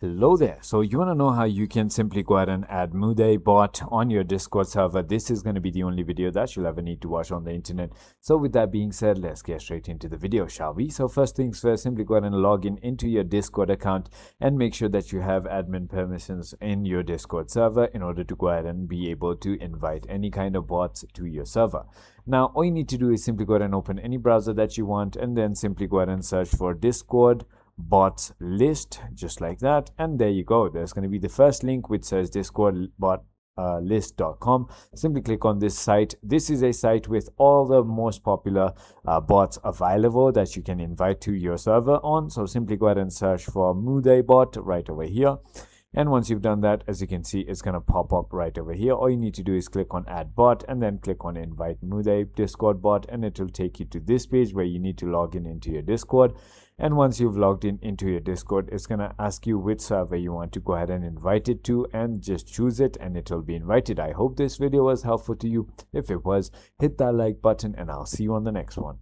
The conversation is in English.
Hello there. So you want to know how you can simply go ahead and add Mudae bot on your Discord server. This is going to be the only video that you'll ever need to watch on the internet. So with that being said, let's get straight into the video, shall we? So first things first, simply go ahead and log in into your Discord account and make sure that you have admin permissions in your Discord server in order to go ahead and be able to invite any kind of bots to your server. Now, all you need to do is simply go ahead and open any browser that you want and then simply go ahead and search for Discord bots list, just like that, and there you go. There's going to be the first link which says discord bot list.com. Simply click on this site. This is a site with all the most popular bots available that you can invite to your server on. So simply go ahead and search for Mudae bot right over here. And once you've done that, as you can see, it's going to pop up right over here. All you need to do is click on add bot and then click on invite Mudae Discord bot, and it will take you to this page where you need to log in into your Discord. And once you've logged in into your Discord, it's going to ask you which server you want to go ahead and invite it to, and just choose it and it will be invited. I hope this video was helpful to you. If it was, hit that like button and I'll see you on the next one.